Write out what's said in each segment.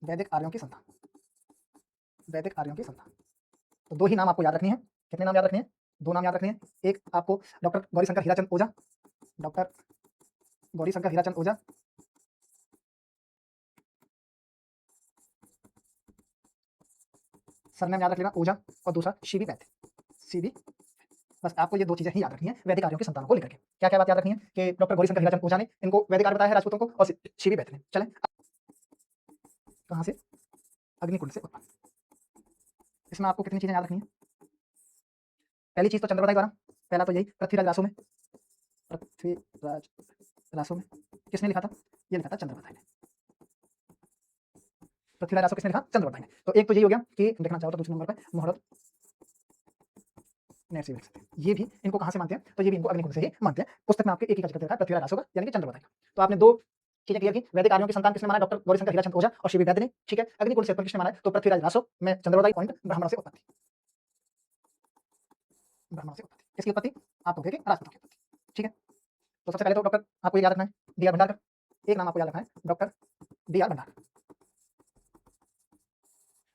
वैदिक आर्यों की संतान, वैदिक आर्यों की संतान। तो 2 ही नाम आपको याद रखनी है। कितने नाम याद रखने हैं? 2 नाम याद रखने हैं। एक आपको डॉक्टर गौरीशंकर हीराचंद ओझा, डॉक्टर गौरीशंकर हीराचंद ओझा, सरनेम याद रख लेना ओझा, और दूसरा सीबी वैद्य, सीबी। बस आपको ये 2 चीज़ें ही याद रखनी है वैदिक आर्यों की संतानों को लेकर के। क्या-क्या बात याद रखनी है कि डॉक्टर गौरीशंकर हीराचंद ओझा ने इनको वैदिक आर्य बताया है राजपूतों को, और सीबी वैद्य ने। चलें, कहाँ से? अग्निकुंड से उत्पन्न। इसमें आपको कितनी चीज़ें याद रखनी है? पहली चीज़ तो चंद्रवदाई द्वारा, पहला तो यही पृथ्वीराज रासो में, पृथ्वीराज रासो में किसने लिखा था? ये लिखा था चंद्रवदाई ने। पृथ्वीराज रासो किसने लिखा? चंद्रवदाई ने। तो एक तो यही हो गया कि देखना चाहो तो दूसरे नंबर पे मुहूर्त नरसिंह लिख सकते हैं। ये भी इनको कहाँ से मानते हैं? तो ये भी इनको अग्निकुंड से ही मानते हैं। पुस्तक में आपके एक ही का जिक्र देखा है, पृथ्वीराज रासो का, यानी कि चंद्रवदाई का। तो आपने 2 चीज़ें क्लियर की। वैदिक आर्यों की संतान किसने माना? डॉक्टर गौरीशंकर हीराचंद ओझा और सीबी वैद्य ने। ठीक है। अग्निकुंड से उत्पन्न किसने माना है? तो पृथ्वीराज रासो में चंद्रवदाई पॉइंट ब्राह्मणों से उत्पत्ति, ब्राह्मणों से उत्पत्ति। किसकी उत्पत्ति? आप हो गए कि राजपूतों की उत्पत्ति। ठीक है। तो सबसे पहले तो डॉक्टर आपको ये याद रखना है, डी आर भंडारकर। एक नाम आपको याद रखना है, doctor D R Bhandarkar,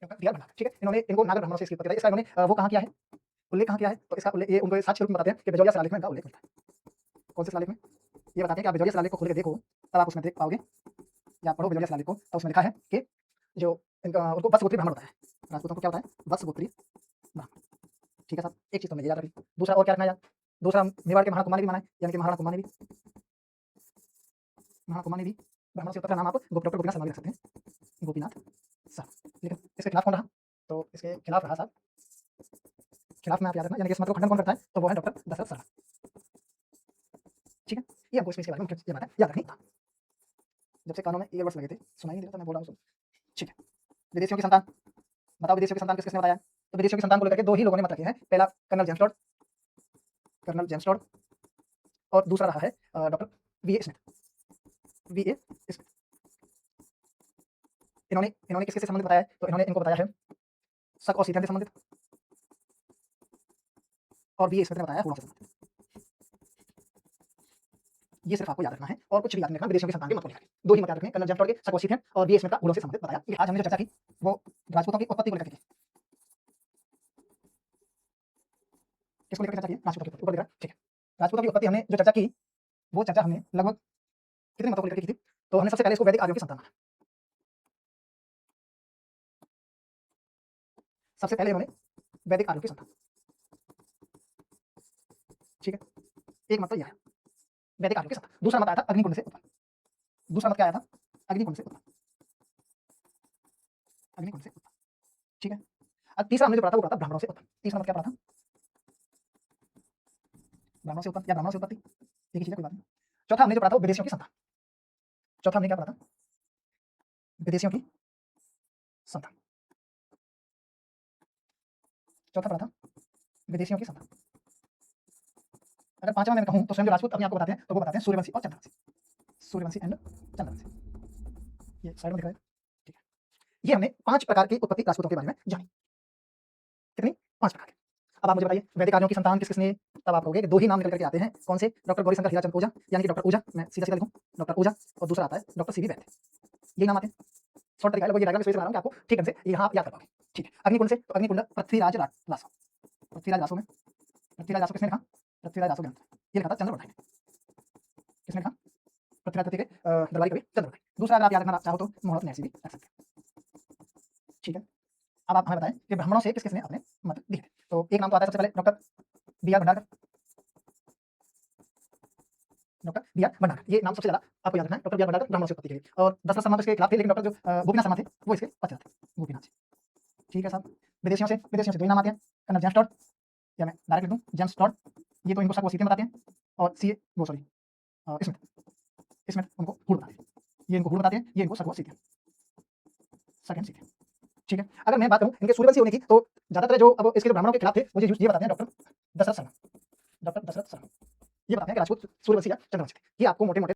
doctor D R Bhandarkar. ठीक है। इन्होंने इनको नागर ब्राह्मणों से इसकी उत्पत्ति बताई। इसका इन्होंने वो कहाँ किया है? उल्लेख कहाँ किया है? तो इसका उल्लेख ये उनको साक्ष्य रूप में बताते हैं कि बिजौलिया शिलालेख में इनका उल्लेख मिलता है। कौन से शिलालेख में? ये बताते हैं कि आप बिजौलिया शिलालेख को खोल के देखो, तब आप उसमें देख पाओगे, या पढ़ो बिजौलिया शिलालेख को, तो उसमें लिखा है कि जो इनका उनको वत्सगोत्री ब्राह्मण बताया है। राजपूतों को क्या बताया है? वत्सगोत्री ब्राह्मण। ठीक है साहब, एक चीज़ तो मुझे याद रखी। दूसरा और क्या रखना है याद? दूसरा मेवाड़ के महाराणा कुमार ने भी माना है, यानी कि महाराणा कुमार ने भी, महाराणा कुमार ने भी ब्राह्मणों से उत्पत्ति का नाम आप डॉक्टर गोपीनाथ शर्मा भी रख सकते हैं, गोपीनाथ शर्मा। लेकिन इसके खिलाफ कौन रहा? तो इसके खिलाफ रहा साहब, खिलाफ में आप याद रखना, यानी कि इस मत को खंडन कौन करता है? तो वो है डॉक्टर दशरथ शर्मा। ठीक है। ये हमको इसके बारे में ये बात है याद रखनी था। जब से कानों में ईयरबड्स लगे थे, सुनाई नहीं देता तो मैं बोल रहा हूँ, ठीक है। विदेशियों की संतान, बताओ विदेशियों की संतान किस किसने बताया? तो विदेशियों की संतान को लेकर के 2 ही लोगों ने मत रखे हैं। पहला colonel James Tod, colonel James Tod, और दूसरा रहा है doctor V A. Smith, V A. Smith. इन्होंने इन्होंने किसके से संबंधित बताया है? तो इन्होंने इनको बताया है शक और सीधन से संबंधित, और वी.ए. स्मिथ ने बताया है हूणों से संबंधित। ये सिर्फ आपको याद रखना है, और कुछ भी याद नहीं रखना विदेशियों की संतान के मत को लेकर के। 2 ही मत याद रखने, कर्नल जेम्स टॉड के शक और सीधन, और वी.ए. स्मिथ का हूणों से संबंधित बताया। आज हमने जो चर्चा की वो राजपूतों की उत्पत्ति को लेकर के की। किसको लेकर चर्चा की? राजपूतों की उत्पत्ति, ऊपर दिख रहा है, ठीक है। राजपूतों की उत्पत्ति हमने जो चर्चा की, वो चर्चा हमने लगभग कितने मतों को लेकर की थी? तो हमने सबसे पहले इसको वैदिक आर्यों की संतान माना। सबसे पहले इन्होंने वैदिक आर्यों की संतान, ठीक है। एक मत तो यह है वैदिक आर्यों की संतान। दूसरा मत आया था अग्निकुंड से उत्पन्न। दूसरा मत क्या आया था? अग्निकुंड से उत्पन्न, अग्निकुंड से उत्पन्न, ठीक है। अब तीसरा हमने जो पढ़ा था वो पढ़ा था ब्राह्मणों से उत्पन्न। तीसरा मत क्या पढ़ा था? ब्राह्मणों से उत्पन्न या ब्राह्मणों से उत्पत्ति, एक ही चीज है, कोई बात नहीं। चौथा हमने जो पढ़ा था वो विदेशियों की संतान। चौथा हमने क्या पढ़ा था? विदेशियों की संतान। चौथा पढ़ा था विदेशियों की संतान। अगर पांचवा मैं कहूं तो स्वयं जो राजपूत अपने आप को बताते हैं, तो वो बताते हैं सूर्यवंशी और चंद्रवंशी, सूर्यवंशी एंड चंद्रवंशी। ये साइड में दिख रहा है, ठीक है। ये हमने 5 प्रकार की उत्पत्ति राजपूतों के बारे में जानी। कितनी? 5 प्रकार की। अब आप मुझे बताइए वैदिक आर्यों की संतान किस किसने? तब आप कहोगे कि 2 ही नाम निकल करके आते हैं। कौन से? डॉक्टर गौरीशंकर हीराचंद ओझा, यानी कि डॉक्टर ओझा, मैं सीधा-सीधा लिखूं डॉक्टर ओझा, और दूसरा आता है डॉक्टर सीबी वैद्य। यही नाम आते हैं। शॉर्ट तरीका है, लगभग ये डायग्राम इस वजह से बना रहा हूं कि आपको ठीक ढंग से यहाँ आप याद कर पाओगे। ठीक है। अग्निकुंड से, तो अग्निकुंड पृथ्वीराज रासो, पृथ्वीराज रासो में, पृथ्वीराज रासो किसने लिखा? पृथ्वीराज रासो ग्रंथ, ये लिखा था चंद्रवदाई ने। किसने लिखा? पृथ्वीराज द्वितीय के दरबारी कवि चंद्रवदाई। दूसरा अगर आप याद रखना चाहो तो मुहूर्त नरसिंह भी रख सकते हैं। ठीक है। अब आप हमें बताएं कि ब्राह्मणों से किस किसने अपने मत दिए थे? तो एक नाम तो आता है सबसे पहले doctor D R Bhandarkar, doctor B R Bhandarkar. ये नाम सबसे ज्यादा आपको याद रखना है, डॉक्टर बी आर भंडारकर ब्राह्मणों से उत्पत्ति के लिए। और दशरथ शर्मा तो इसके खिलाफ थे, लेकिन डॉक्टर जो गोपीनाथ शर्मा थे वो इसके पक्षधर थे, गोपीनाथ जी। ठीक है साहब। विदेशियों से 2 ही नाम आते हैं, कर्नल जेम्स टॉड, या मैं डायरेक्ट लिख दूं जेम्स टॉड, ये तो इनको शक व सीधे बताते हैं, और सी ए वो सॉरी स्मिथ, स्मिथ उनको हूण बताते हैं। ये इनको हूण बताते हैं, ये इनको शक व सीधे, शक एंड सीधे। ठीक है। अगर मैं बात करूं इनके सूर्यवंशी होने की, तो ज्यादातर जो अब इसके जो ब्राह्मणों के खिलाफ थे मुझे ये बताते हैं डॉक्टर दशरथ शर्मा, डॉक्टर दशरथ शर्मा। ये बताते हैं कि राजपूत सूर्यवंशी या चंद्रवंशी थे। ये आपको मोटे-मोटे